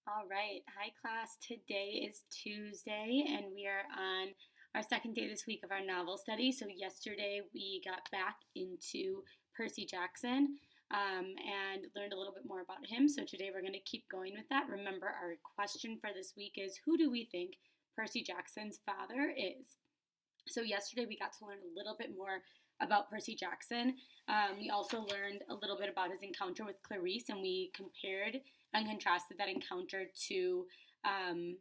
All right. Hi, class. Today is Tuesday, and we are on our second day this week of our novel study. So, yesterday we got back into Percy Jackson and learned a little bit more about him. So, today we're going to keep going with that. Remember, our question for this week is who do we think Percy Jackson's father is? So, yesterday we got to learn a little bit more about Percy Jackson. We also learned a little bit about his encounter with Clarice, and we compared and contrasted that encounter to um,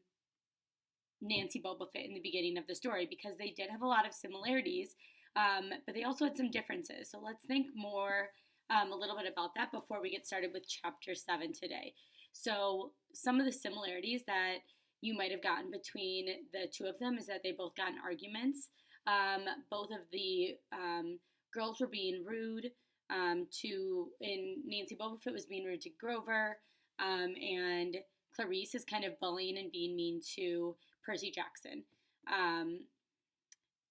Nancy Boba Fett in the beginning of the story because they did have a lot of similarities, but they also had some differences. So let's think more a little bit about that before we get started with chapter 7 today. So, some of the similarities that you might have gotten between the two of them is that they both got in arguments. Both of the girls were being rude in Nancy Boba Fett was being rude to Grover, and Clarice is kind of bullying and being mean to Percy Jackson. Um,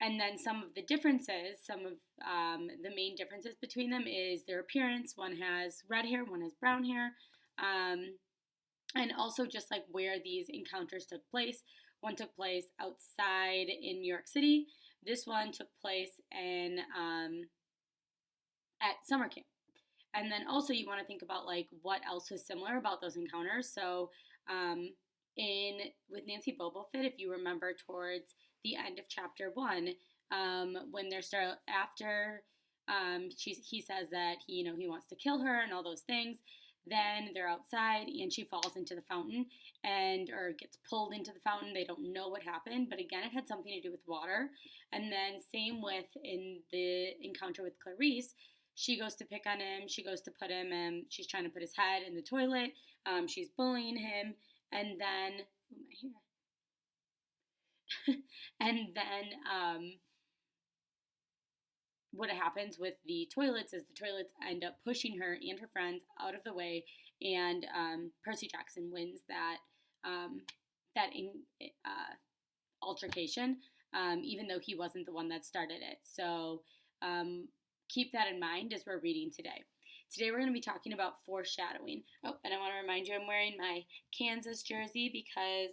and then some of the differences, some of the main differences between them is their appearance. One has red hair, one has brown hair. And also just like where these encounters took place. One took place outside in New York City. This one took place in at summer camp. And then also you want to think about like what else was similar about those encounters. So um, in with Nancy Boba Fett, if you remember towards the end of chapter 1, when they're start after he says that he wants to kill her and all those things. Then they're outside and she falls into the fountain and or gets pulled into the fountain. They don't know what happened, but again, it had something to do with water. And then same with in the encounter with Clarice, she goes to pick on him. She goes to put him in. She's trying to put his head in the toilet. She's bullying him, and then oh my hair. And then what happens with the toilets is the toilets end up pushing her and her friends out of the way, and Percy Jackson wins that altercation, even though he wasn't the one that started it. So um, keep that in mind as we're reading today. Today we're going to be talking about foreshadowing. Oh, and I want to remind you I'm wearing my Kansas jersey because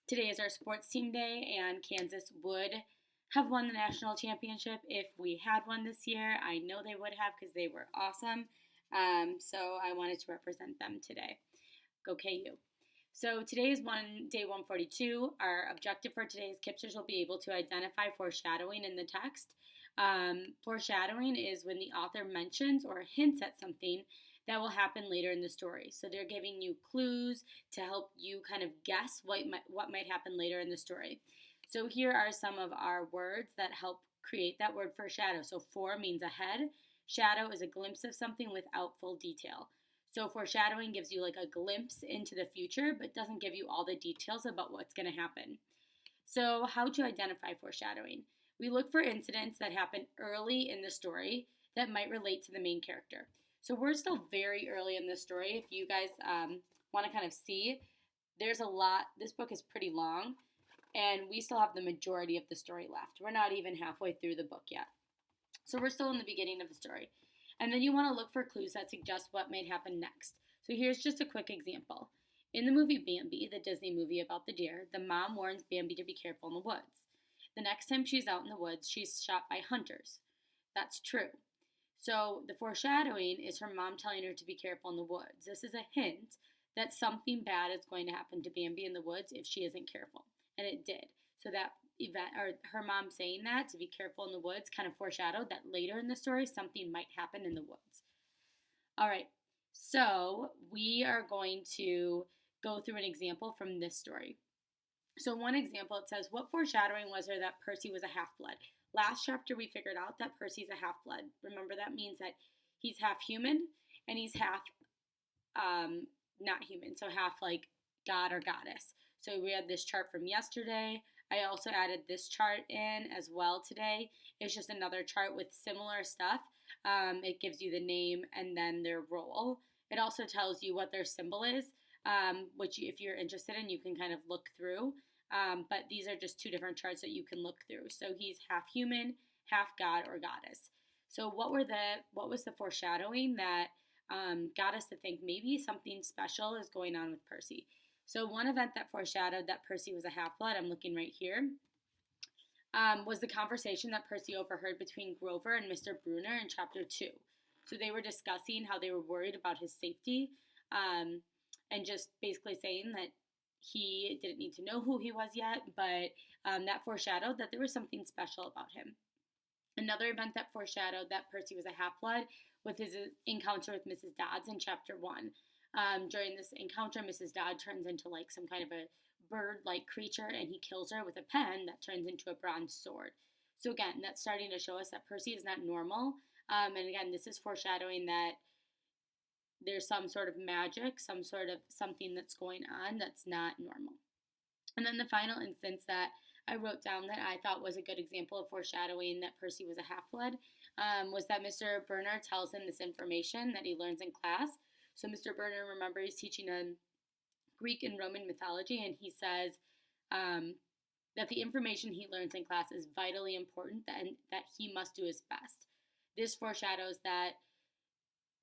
today is our sports team day, and Kansas would have won the national championship if we had one this year. I know they would have because they were awesome. So I wanted to represent them today. Go KU. So today is day 142. Our objective for today is Kipsters will be able to identify foreshadowing in the text. Foreshadowing is when the author mentions or hints at something that will happen later in the story. So they're giving you clues to help you kind of guess what might happen later in the story. So here are some of our words that help create that word foreshadow. So fore means ahead. Shadow is a glimpse of something without full detail. So foreshadowing gives you like a glimpse into the future, but doesn't give you all the details about what's going to happen. So how to identify foreshadowing? We look for incidents that happen early in the story that might relate to the main character. So we're still very early in the story. If you guys want to kind of see, there's a lot. This book is pretty long, and we still have the majority of the story left. We're not even halfway through the book yet. So we're still in the beginning of the story. And then you want to look for clues that suggest what might happen next. So here's just a quick example. In the movie Bambi, the Disney movie about the deer, the mom warns Bambi to be careful in the woods. The next time she's out in the woods, she's shot by hunters. That's true. So the foreshadowing is her mom telling her to be careful in the woods. This is a hint that something bad is going to happen to Bambi in the woods if she isn't careful. And it did. So that event, or her mom saying that to be careful in the woods, kind of foreshadowed that later in the story something might happen in the woods. All right, so we are going to go through an example from this story. So one example, it says, what foreshadowing was there that Percy was a half-blood? Last chapter we figured out that Percy's a half-blood. Remember, that means that he's half human and he's half not human, so half like god or goddess. So we had this chart from yesterday. I also added this chart in as well today. It's just another chart with similar stuff. It gives you the name and then their role. It also tells you what their symbol is, which if you're interested in, you can kind of look through. But these are just two different charts that you can look through. So he's half human, half god or goddess. So what was the foreshadowing that got us to think maybe something special is going on with Percy. So one event that foreshadowed that Percy was a half-blood, I'm looking right here, was the conversation that Percy overheard between Grover and Mr. Brunner in chapter 2. So they were discussing how they were worried about his safety, and just basically saying that he didn't need to know who he was yet, but that foreshadowed that there was something special about him. Another event that foreshadowed that Percy was a half-blood was his encounter with Mrs. Dodds in chapter 1. During this encounter, Mrs. Dodd turns into like some kind of a bird-like creature, and he kills her with a pen that turns into a bronze sword. So again, that's starting to show us that Percy is not normal. And again, this is foreshadowing that there's some sort of magic, some sort of something that's going on that's not normal. And then the final instance that I wrote down that I thought was a good example of foreshadowing that Percy was a half-blood was that Mr. Brunner tells him this information that he learns in class. So Mr. Brunner, remember, he's teaching Greek and Roman mythology, and he says that the information he learns in class is vitally important and that he must do his best. This foreshadows that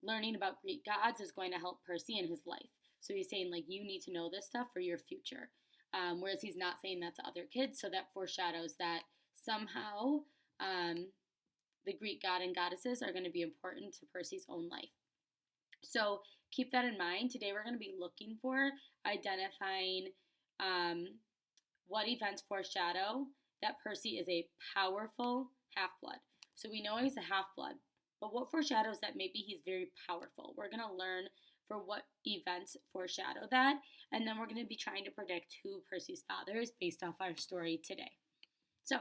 learning about Greek gods is going to help Percy in his life. So he's saying, like, you need to know this stuff for your future. Whereas he's not saying that to other kids, so that foreshadows that somehow the Greek god and goddesses are going to be important to Percy's own life. So keep that in mind. Today we're going to be looking for identifying what events foreshadow that Percy is a powerful half-blood. So we know he's a half-blood, but what foreshadows that maybe he's very powerful? We're going to learn for what events foreshadow that, and then we're going to be trying to predict who Percy's father is based off our story today. So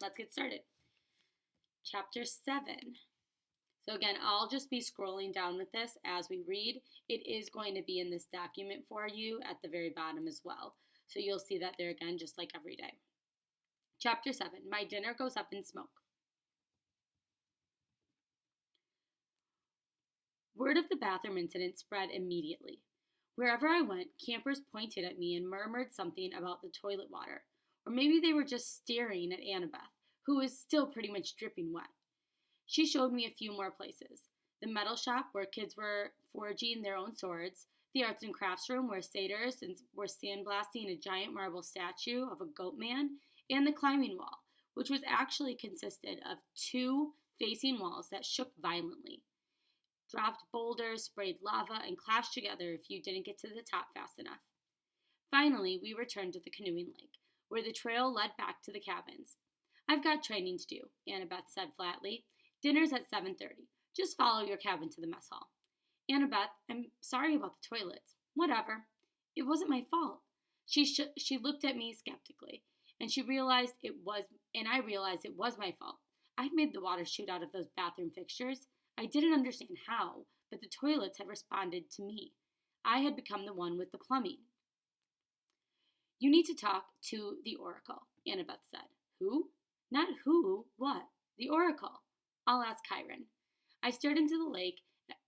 let's get started. Chapter 7. So again, I'll just be scrolling down with this as we read. It is going to be in this document for you at the very bottom as well. So you'll see that there again, just like every day. Chapter 7. My dinner goes up in smoke. Word of the bathroom incident spread immediately. Wherever I went, campers pointed at me and murmured something about the toilet water. Or maybe they were just staring at Annabeth, who was still pretty much dripping wet. She showed me a few more places. The metal shop where kids were forging their own swords, the arts and crafts room where satyrs were sandblasting a giant marble statue of a goat man, and the climbing wall, which was actually consisted of 2 facing walls that shook violently. Dropped boulders, sprayed lava, and clashed together if you didn't get to the top fast enough. Finally, we returned to the canoeing lake, where the trail led back to the cabins. I've got training to do, Annabeth said flatly. Dinner's at 7:30. Just follow your cabin to the mess hall. Annabeth, I'm sorry about the toilets. Whatever. It wasn't my fault. She looked at me skeptically, and I realized it was my fault. I'd made the water shoot out of those bathroom fixtures. I didn't understand how, but the toilets had responded to me. I had become the one with the plumbing. You need to talk to the Oracle, Annabeth said. Who? Not who, what? The Oracle. I'll ask Chiron. I stared into the lake,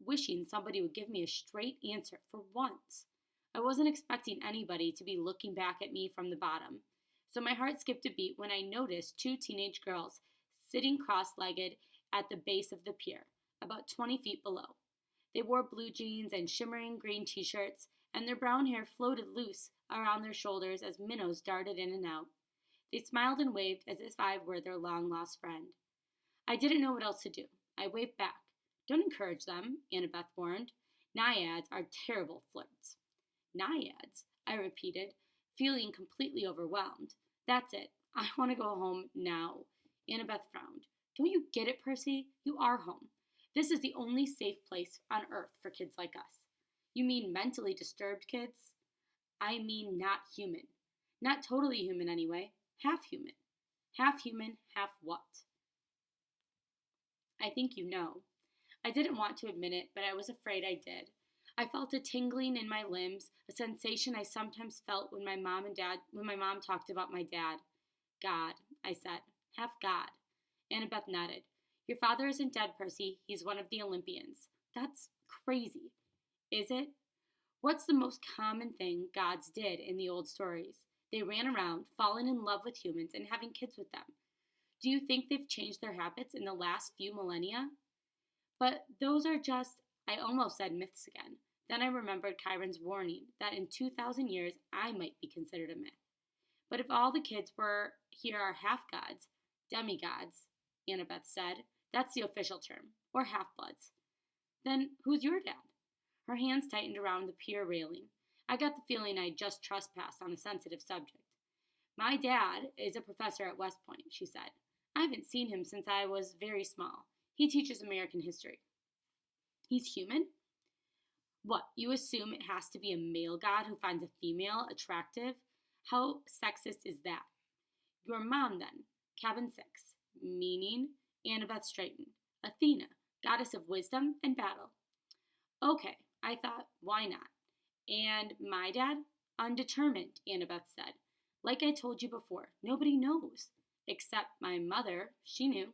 wishing somebody would give me a straight answer for once. I wasn't expecting anybody to be looking back at me from the bottom, so my heart skipped a beat when I noticed 2 teenage girls sitting cross-legged at the base of the pier, about 20 feet below. They wore blue jeans and shimmering green t-shirts, and their brown hair floated loose around their shoulders as minnows darted in and out. They smiled and waved as if I were their long-lost friend. I didn't know what else to do. I waved back. Don't encourage them, Annabeth warned. Naiads are terrible flirts. Naiads, I repeated, feeling completely overwhelmed. That's it. I want to go home now. Annabeth frowned. Don't you get it, Percy? You are home. This is the only safe place on earth for kids like us. You mean mentally disturbed kids? I mean not human. Not totally human anyway. Half human. Half human, half what? I think you know. I didn't want to admit it, but I was afraid I did. I felt a tingling in my limbs, a sensation I sometimes felt when my mom talked about my dad. God, I said. Half God. Annabeth nodded. Your father isn't dead, Percy. He's one of the Olympians. That's crazy. Is it? What's the most common thing gods did in the old stories? They ran around, falling in love with humans, and having kids with them. Do you think they've changed their habits in the last few millennia? But those are just, I almost said myths again. Then I remembered Chiron's warning that in 2,000 years I might be considered a myth. But if all the kids were here are half gods, demigods, Annabeth said, that's the official term, or half bloods. Then who's your dad? Her hands tightened around the pier railing. I got the feeling I'd just trespassed on a sensitive subject. My dad is a professor at West Point, she said. I haven't seen him since I was very small. He teaches American history. He's human? What, you assume it has to be a male god who finds a female attractive? How sexist is that? Your mom, then. Cabin 6. Meaning? Annabeth straightened. Athena, goddess of wisdom and battle. Okay, I thought, why not? And my dad? Undetermined, Annabeth said. Like I told you before, nobody knows. Except my mother, she knew.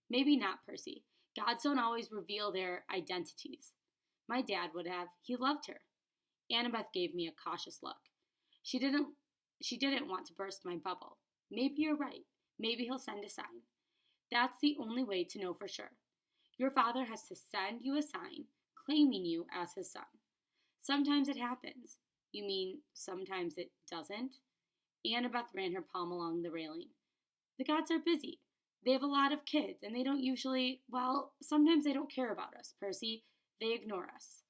Maybe not, Percy. Gods don't always reveal their identities. My dad would have. He loved her. Annabeth gave me a cautious look. She didn't want to burst my bubble. Maybe you're right. Maybe he'll send a sign. That's the only way to know for sure. Your father has to send you a sign claiming you as his son. Sometimes it happens. You mean sometimes it doesn't? Annabeth ran her palm along the railing. The gods are busy. They have a lot of kids, and they don't usually, well, sometimes they don't care about us, Percy. They ignore us.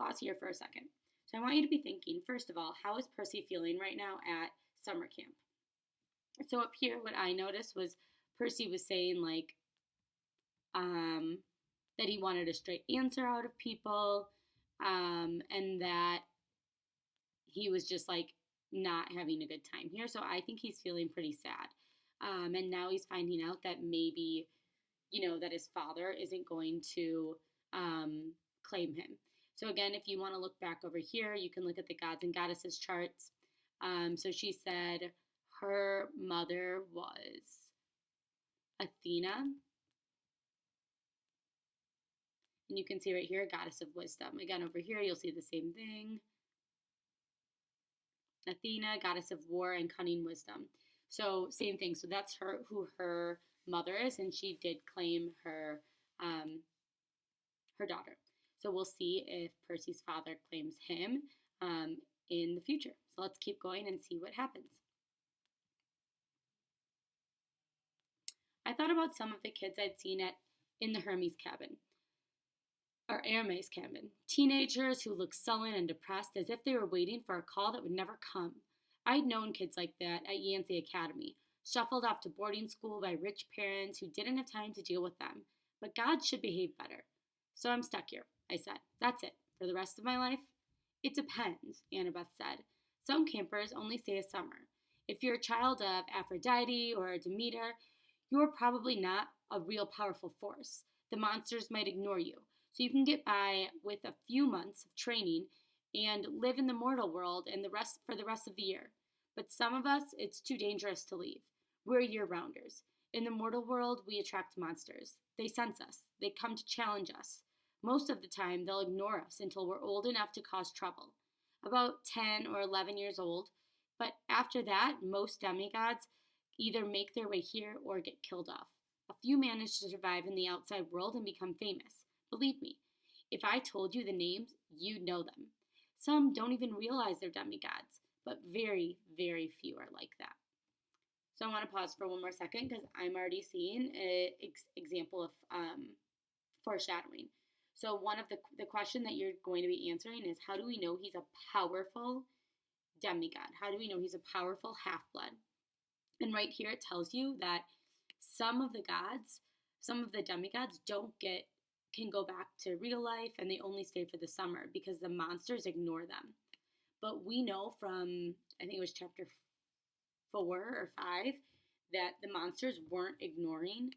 Pause here for a second. So I want you to be thinking, first of all, how is Percy feeling right now at summer camp? So up here, what I noticed was Percy was saying, like, that he wanted a straight answer out of people, and that he was just, like, not having a good time here. So I think he's feeling pretty sad. And now he's finding out that maybe, that his father isn't going to claim him. So again, if you want to look back over here, you can look at the gods and goddesses charts. So she said her mother was Athena. And you can see right here, goddess of wisdom. Again, over here, you'll see the same thing. Athena, goddess of war and cunning wisdom. So same thing. So that's who her mother is, and she did claim her daughter. So we'll see if Percy's father claims him in the future. So let's keep going and see what happens. I thought about some of the kids I'd seen in the Hermes cabin. Or Hermes cabin. Teenagers who looked sullen and depressed as if they were waiting for a call that would never come. I'd known kids like that at Yancey Academy, shuffled off to boarding school by rich parents who didn't have time to deal with them. But God should behave better. So I'm stuck here, I said. That's it. For the rest of my life? It depends, Annabeth said. Some campers only stay a summer. If you're a child of Aphrodite or Demeter, you're probably not a real powerful force. The monsters might ignore you. So you can get by with a few months of training and live in the mortal world and for the rest of the year. But some of us, it's too dangerous to leave. We're year-rounders. In the mortal world, we attract monsters. They sense us. They come to challenge us. Most of the time, they'll ignore us until we're old enough to cause trouble. About 10 or 11 years old. But after that, most demigods either make their way here or get killed off. A few manage to survive in the outside world and become famous. Believe me, if I told you the names, you'd know them. Some don't even realize they're demigods, but very, very few are like that. So I want to pause for one more second because I'm already seeing an example of foreshadowing. So one of the question that you're going to be answering is, how do we know he's a powerful demigod? How do we know he's a powerful half-blood? And right here it tells you that some of the demigods can go back to real life and they only stay for the summer because the monsters ignore them. But we know from, I think it was chapter 4 or 5, that the monsters weren't ignoring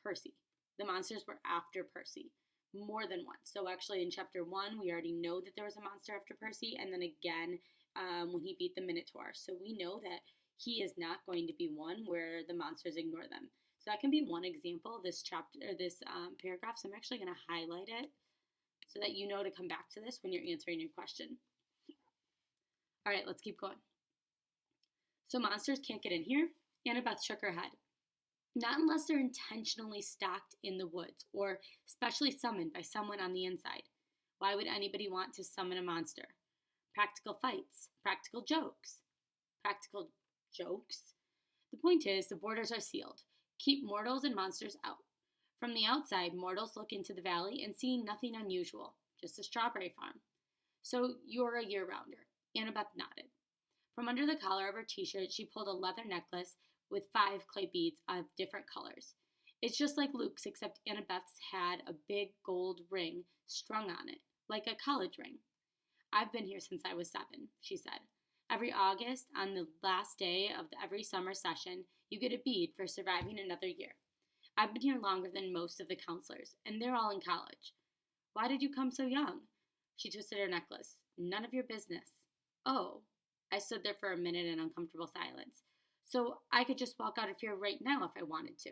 Percy. The monsters were after Percy more than once. So actually in chapter 1, we already know that there was a monster after Percy, and then again when he beat the Minotaur. So we know that he is not going to be one where the monsters ignore them. So that can be one example, this chapter, or this paragraph. So I'm actually going to highlight it so that you know to come back to this when you're answering your question. All right, let's keep going. So monsters can't get in here? Annabeth shook her head. Not unless they're intentionally stocked in the woods or specially summoned by someone on the inside. Why would anybody want to summon a monster? Practical fights, practical jokes. Practical jokes? The point is, the borders are sealed. Keep mortals and monsters out. From the outside, mortals look into the valley and see nothing unusual, just a strawberry farm. So you're a year rounder. Annabeth nodded. From under the collar of her t shirt, she pulled a leather necklace with 5 clay beads of different colors. It's just like Luke's, except Annabeth's had a big gold ring strung on it, like a college ring. I've been here since I was 7, she said. Every August, on the last day of every summer session, you get a bead for surviving another year. I've been here longer than most of the counselors, and they're all in college. Why did you come so young? She twisted her necklace. None of your business. Oh. I stood there for a minute in uncomfortable silence. So I could just walk out of here right now if I wanted to.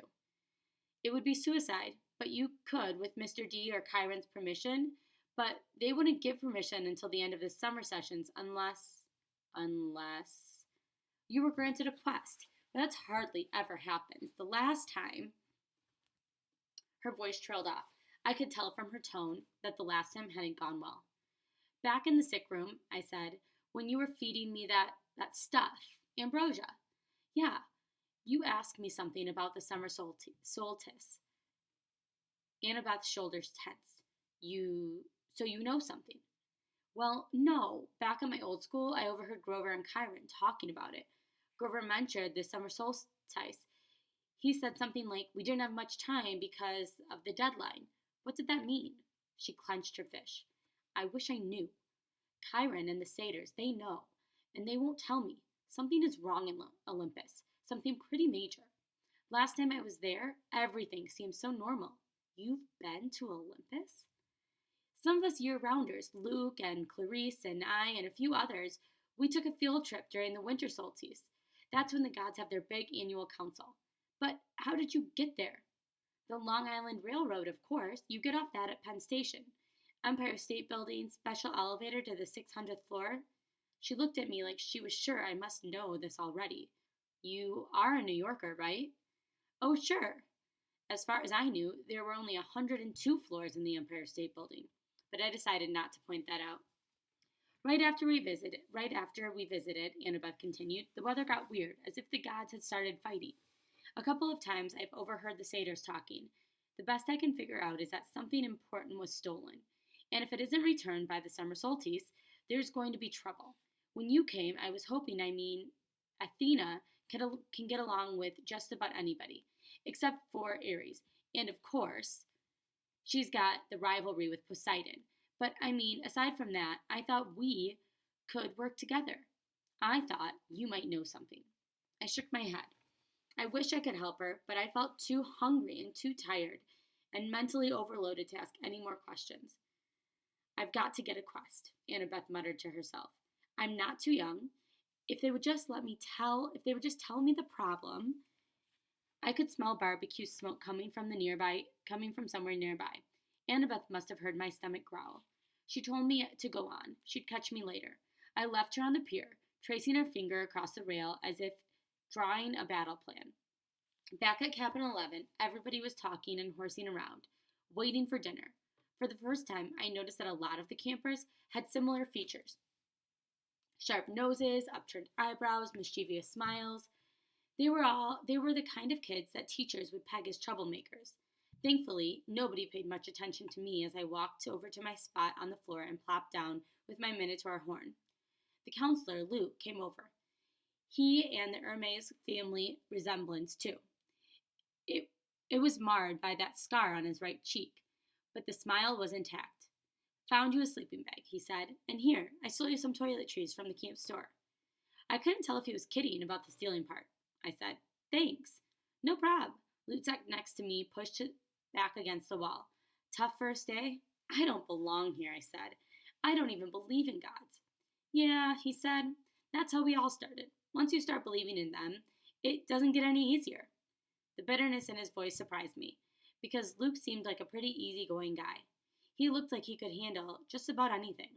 It would be suicide, but you could with Mr. D or Chiron's permission, but they wouldn't give permission until the end of the summer sessions unless you were granted a quest. But that's hardly ever happens. The last time, her voice trailed off. I could tell from her tone that the last time hadn't gone well. Back in the sick room, I said, when you were feeding me that stuff, ambrosia. Yeah, you asked me something about the summer solstice. Annabeth's shoulders tensed. So you know something. Well, no. Back at my old school, I overheard Grover and Chiron talking about it. Grover mentioned the summer solstice. He said something like, we didn't have much time because of the deadline. What did that mean? She clenched her fist. I wish I knew. Chiron and the satyrs, they know, and they won't tell me. Something is wrong in Olympus, something pretty major. Last time I was there, everything seemed so normal. You've been to Olympus? Some of us year-rounders, Luke and Clarice and I and a few others, we took a field trip during the winter solstice. That's when the gods have their big annual council. But how did you get there? The Long Island Railroad, of course. You get off that at Penn Station. Empire State Building, special elevator to the 600th floor. She looked at me like she was sure I must know this already. You are a New Yorker, right? Oh, sure. As far as I knew, there were only 102 floors in the Empire State Building, but I decided not to point that out. Right after we visited, Annabeth continued, the weather got weird, as if the gods had started fighting. A couple of times I've overheard the satyrs talking. The best I can figure out is that something important was stolen. And if it isn't returned by the summer solstice, there's going to be trouble. When you came, I was hoping, Athena can get along with just about anybody, except for Ares. And of course, she's got the rivalry with Poseidon. But aside from that, I thought we could work together. I thought you might know something. I shook my head. I wish I could help her, but I felt too hungry and too tired and mentally overloaded to ask any more questions. I've got to get a quest, Annabeth muttered to herself. I'm not too young. If they would just tell me the problem, I could smell barbecue smoke coming from somewhere nearby. Annabeth must have heard my stomach growl. She told me to go on. She'd catch me later. I left her on the pier, tracing her finger across the rail as if drawing a battle plan. Back at Cabin 11, everybody was talking and horsing around, waiting for dinner. For the first time, I noticed that a lot of the campers had similar features. Sharp noses, upturned eyebrows, mischievous smiles. They were the kind of kids that teachers would peg as troublemakers. Thankfully, nobody paid much attention to me as I walked over to my spot on the floor and plopped down with my minotaur horn. The counselor, Luke, came over. He and the Hermes family resemblance, too. It was marred by that scar on his right cheek, but the smile was intact. Found you a sleeping bag, he said, and here, I stole you some toiletries from the camp store. I couldn't tell if he was kidding about the stealing part. I said, thanks. No prob. Luke sat next to me, pushed it back against the wall. Tough first day? I don't belong here, I said. I don't even believe in gods. Yeah, he said, that's how we all started. Once you start believing in them, it doesn't get any easier. The bitterness in his voice surprised me, because Luke seemed like a pretty easygoing guy. He looked like he could handle just about anything.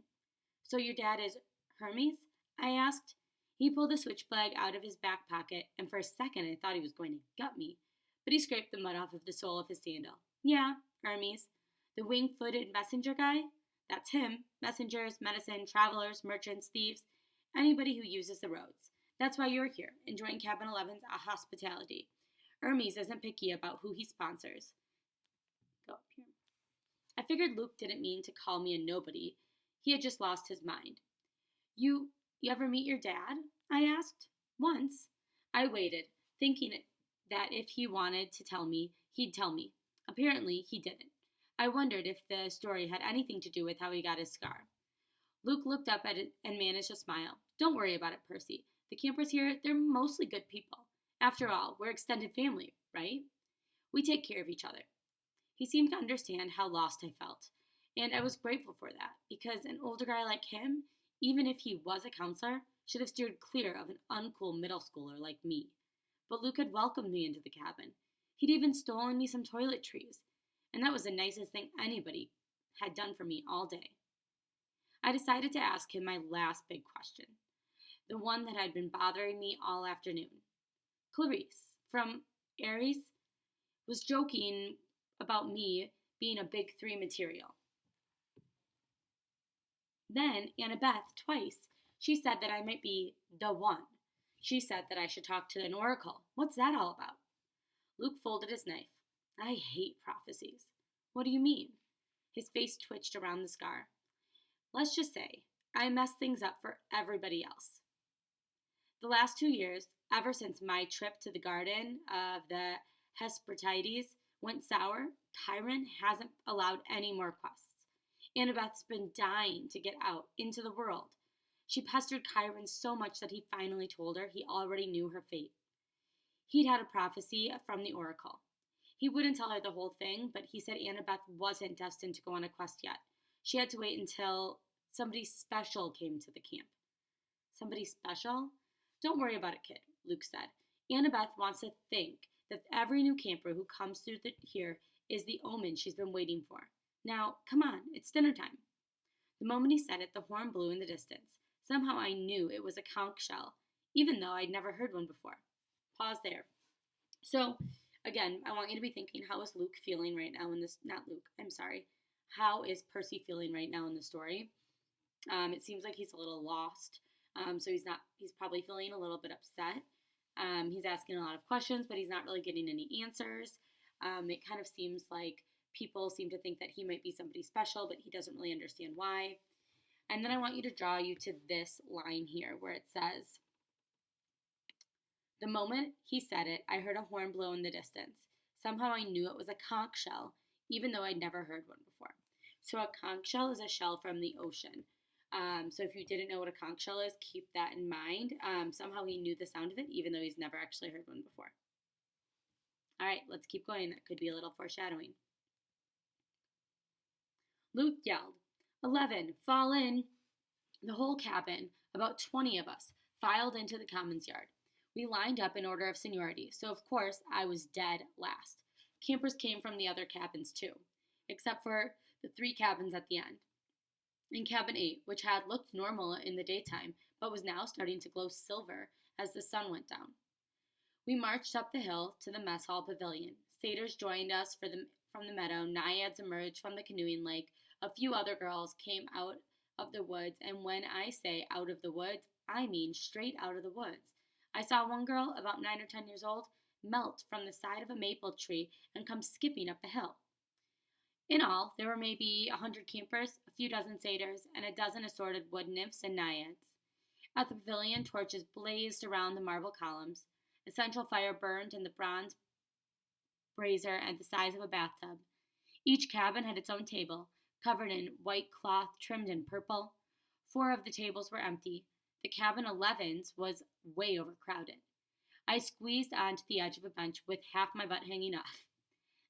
So your dad is Hermes? I asked. He pulled a switchblade out of his back pocket, and for a second I thought he was going to gut me. but he scraped the mud off of the sole of his sandal. Yeah, Hermes. The wing-footed messenger guy? That's him. Messengers, medicine, travelers, merchants, thieves, anybody who uses the roads. That's why you're here, enjoying Cabin 11's hospitality. Hermes isn't picky about who he sponsors. Go up here. I figured Luke didn't mean to call me a nobody. He had just lost his mind. You ever meet your dad? I asked. Once. I waited, thinking that if he wanted to tell me, he'd tell me. Apparently, he didn't. I wondered if the story had anything to do with how he got his scar. Luke looked up at it and managed a smile. Don't worry about it, Percy. The campers here, they're mostly good people. After all, we're extended family, right? We take care of each other. He seemed to understand how lost I felt, and I was grateful for that, because an older guy like him, even if he was a counselor, should have steered clear of an uncool middle schooler like me. But Luke had welcomed me into the cabin. He'd even stolen me some toiletries, and that was the nicest thing anybody had done for me all day. I decided to ask him my last big question, the one that had been bothering me all afternoon. Clarice, from Ares, was joking about me being a big 3 material. Then Annabeth, twice, she said that I might be the one. She said that I should talk to an oracle. What's that all about? Luke folded his knife. I hate prophecies. What do you mean? His face twitched around the scar. Let's just say, I messed things up for everybody else. The last 2 years, ever since my trip to the garden of the Hesperides went sour, Chiron hasn't allowed any more quests. Annabeth's been dying to get out into the world. She pestered Chiron so much that he finally told her he already knew her fate. He'd had a prophecy from the oracle. He wouldn't tell her the whole thing, but he said Annabeth wasn't destined to go on a quest yet. She had to wait until somebody special came to the camp. Somebody special? Don't worry about it, kid, Luke said. Annabeth wants to think that every new camper who comes through here is the omen she's been waiting for. Now, come on, it's dinner time. The moment he said it, the horn blew in the distance. Somehow I knew it was a conch shell, even though I'd never heard one before. Pause there. So, again, I want you to be thinking, how is Luke feeling right now in this, not Luke, I'm sorry. How is Percy feeling right now in the story? It seems like he's a little lost. So he's probably feeling a little bit upset. He's asking a lot of questions, but he's not really getting any answers. It kind of seems like people seem to think that he might be somebody special, but he doesn't really understand why. And then I want you to draw you to this line here where it says, the moment he said it, I heard a horn blow in the distance. Somehow I knew it was a conch shell, even though I'd never heard one before. So a conch shell is a shell from the ocean. So if you didn't know what a conch shell is, keep that in mind. Somehow he knew the sound of it, even though he's never actually heard one before. All right, let's keep going. That could be a little foreshadowing. Luke yelled, 11, fall in. The whole cabin, about 20 of us, filed into the commons yard. We lined up in order of seniority, so of course I was dead last. Campers came from the other cabins too, except for the 3 cabins at the end. In cabin 8, which had looked normal in the daytime, but was now starting to glow silver as the sun went down. We marched up the hill to the mess hall pavilion. Satyrs joined us from the meadow, naiads emerged from the canoeing lake, a few other girls came out of the woods, and when I say out of the woods, I mean straight out of the woods. I saw one girl, about 9 or 10 years old, melt from the side of a maple tree and come skipping up the hill. In all, there were maybe 100 campers, a few dozen satyrs, and a dozen assorted wood nymphs and naiads. At the pavilion, torches blazed around the marble columns. A central fire burned in the bronze brazier at the size of a bathtub. Each cabin had its own table, covered in white cloth trimmed in purple. 4 of the tables were empty. The cabin 11's was way overcrowded. I squeezed onto the edge of a bench with half my butt hanging off.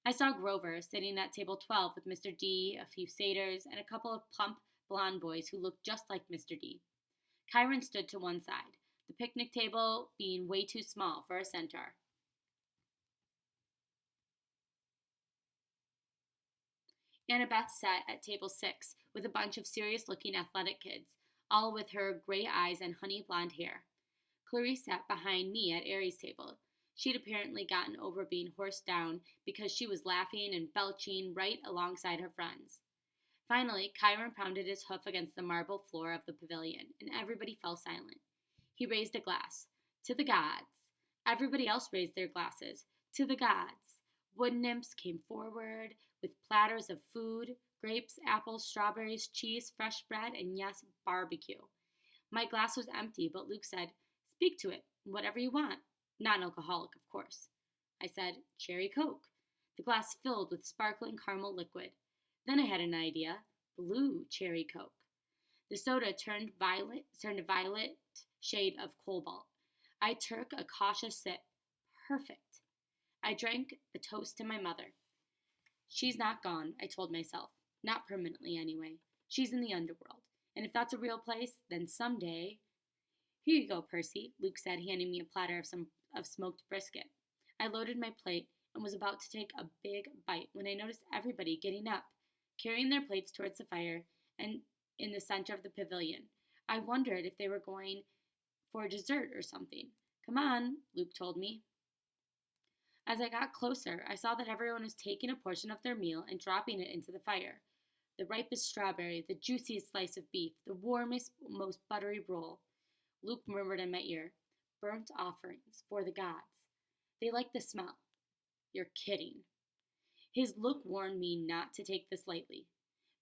I saw Grover sitting at table 12 with Mr. D, a few satyrs, and a couple of plump blonde boys who looked just like Mr. D. Chiron stood to one side, the picnic table being way too small for a centaur. Annabeth sat at table 6 with a bunch of serious-looking athletic kids, all with her gray eyes and honey blonde hair. Clarice sat behind me at Aries' table. She'd apparently gotten over being horsed down because she was laughing and belching right alongside her friends. Finally, Chiron pounded his hoof against the marble floor of the pavilion, and everybody fell silent. He raised a glass. To the gods. Everybody else raised their glasses. To the gods. Wood nymphs came forward with platters of food, grapes, apples, strawberries, cheese, fresh bread, and yes, barbecue. My glass was empty, but Luke said, "Speak to it, whatever you want." Non-alcoholic, of course. I said, "Cherry Coke." The glass filled with sparkling caramel liquid. Then I had an idea. Blue cherry Coke. The soda turned a violet shade of cobalt. I took a cautious sip. Perfect. I drank a toast to my mother. She's not gone, I told myself. Not permanently, anyway. She's in the underworld. And if that's a real place, then someday... "Here you go, Percy," Luke said, handing me a platter of smoked brisket. I loaded my plate and was about to take a big bite when I noticed everybody getting up, carrying their plates towards the fire and in the center of the pavilion. I wondered if they were going for dessert or something. "Come on," Luke told me. As I got closer, I saw that everyone was taking a portion of their meal and dropping it into the fire. The ripest strawberry, the juiciest slice of beef, the warmest, most buttery roll. Luke murmured in my ear, "Burnt offerings for the gods. They like the smell." "You're kidding." His look warned me not to take this lightly,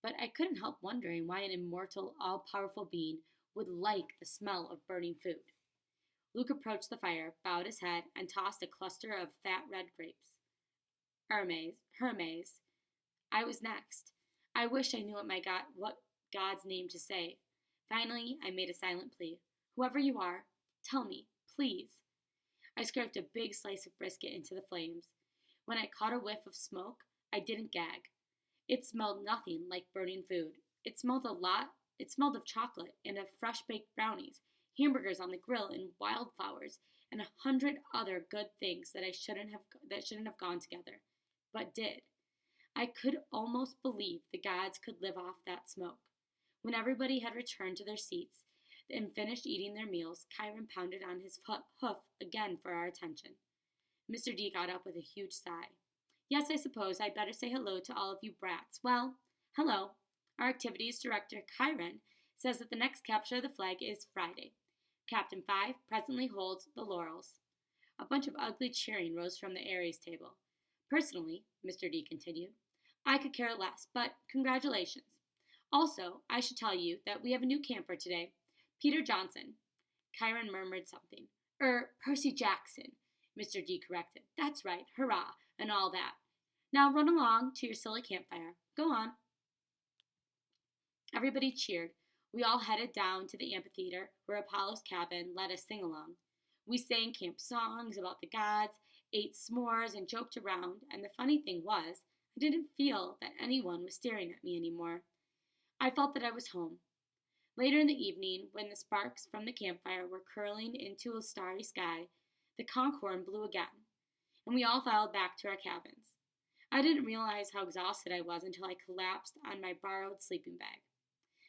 but I couldn't help wondering why an immortal, all-powerful being would like the smell of burning food. Luke approached the fire, bowed his head, and tossed a cluster of fat red grapes. Hermes. I was next. I wish I knew what God's name to say. Finally, I made a silent plea. "Whoever you are, tell me, please." I scraped a big slice of brisket into the flames. When I caught a whiff of smoke, I didn't gag. It smelled nothing like burning food. It smelled of chocolate and of fresh-baked brownies, hamburgers on the grill, and wildflowers, and 100 other good things that shouldn't have gone together, but did. I could almost believe the gods could live off that smoke. When everybody had returned to their seats and finished eating their meals, Chiron pounded on his hoof again for our attention. Mr. D got up with a huge sigh. "Yes, I suppose I'd better say hello to all of you brats. Well, hello. Our activities director, Chiron, says that the next capture of the flag is Friday. Captain 5 presently holds the laurels." A bunch of ugly cheering rose from the Aries table. "Personally," Mr. D continued, "I could care less, but congratulations. Also, I should tell you that we have a new camper today, Peter Johnson." Chiron murmured something. Percy Jackson," Mr. D corrected. "That's right, hurrah, and all that. Now run along to your silly campfire. Go on." Everybody cheered. We all headed down to the amphitheater where Apollo's cabin let us sing along. We sang camp songs about the gods, ate s'mores, and joked around, and the funny thing was, I didn't feel that anyone was staring at me anymore. I felt that I was home. Later in the evening, when the sparks from the campfire were curling into a starry sky, the conch horn blew again, and we all filed back to our cabins. I didn't realize how exhausted I was until I collapsed on my borrowed sleeping bag.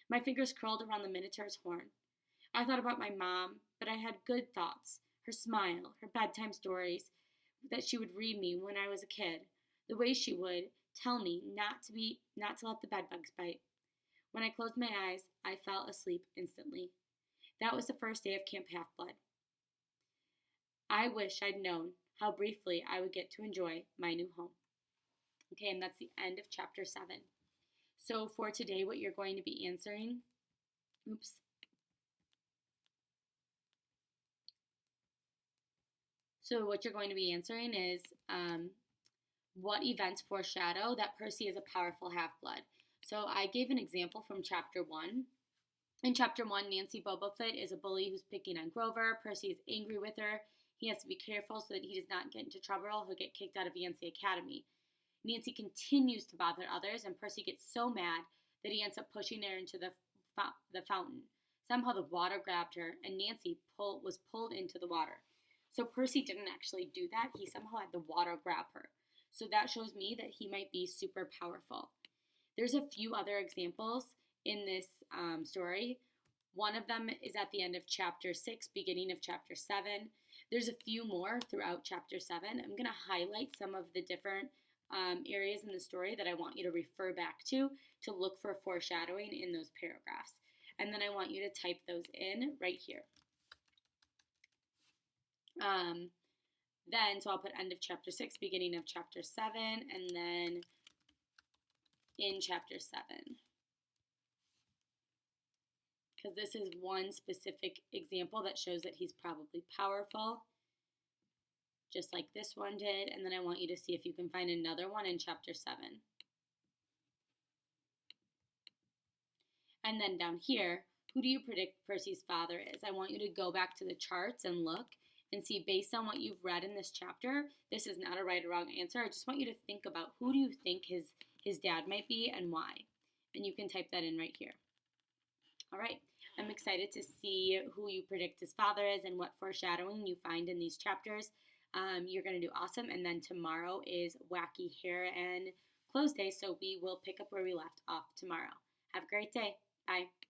My fingers curled around the Minotaur's horn. I thought about my mom, but I had good thoughts. Her smile, her bedtime stories that she would read me when I was a kid, the way she would tell me not to let the bedbugs bite. When I closed my eyes, I fell asleep instantly. That was the first day of Camp Half-Blood. I wish I'd known how briefly I would get to enjoy my new home. Okay, and that's the end of chapter 7. So for today, what you're going to be answering, So what you're going to be answering is, what events foreshadow that Percy is a powerful half-blood? So I gave an example from chapter 1. In chapter 1, Nancy Bumblefoot is a bully who's picking on Grover. Percy is angry with her. He has to be careful so that he does not get into trouble. He'll get kicked out of Yancey Academy. Nancy continues to bother others, and Percy gets so mad that he ends up pushing her into the fountain. Somehow the water grabbed her, and Nancy was pulled into the water. So Percy didn't actually do that. He somehow had the water grab her. So that shows me that he might be super powerful. There's a few other examples in this story. One of them is at the end of chapter 6, beginning of chapter 7. There's a few more throughout chapter 7. I'm going to highlight some of the different areas in the story that I want you to refer back to look for foreshadowing in those paragraphs. And then I want you to type those in right here. So I'll put end of chapter 6, beginning of chapter 7, and then in chapter 7. Because this is one specific example that shows that he's probably powerful, just like this one did. And then I want you to see if you can find another one in chapter 7. And then down here, who do you predict Percy's father is? I want you to go back to the charts and look and see, based on what you've read in this chapter, this is not a right or wrong answer. I just want you to think about who do you think his dad might be and why. And you can type that in right here. All right, I'm excited to see who you predict his father is and what foreshadowing you find in these chapters. You're going to do awesome. And then tomorrow is Wacky Hair and Clothes Day, so we will pick up where we left off tomorrow. Have a great day. Bye.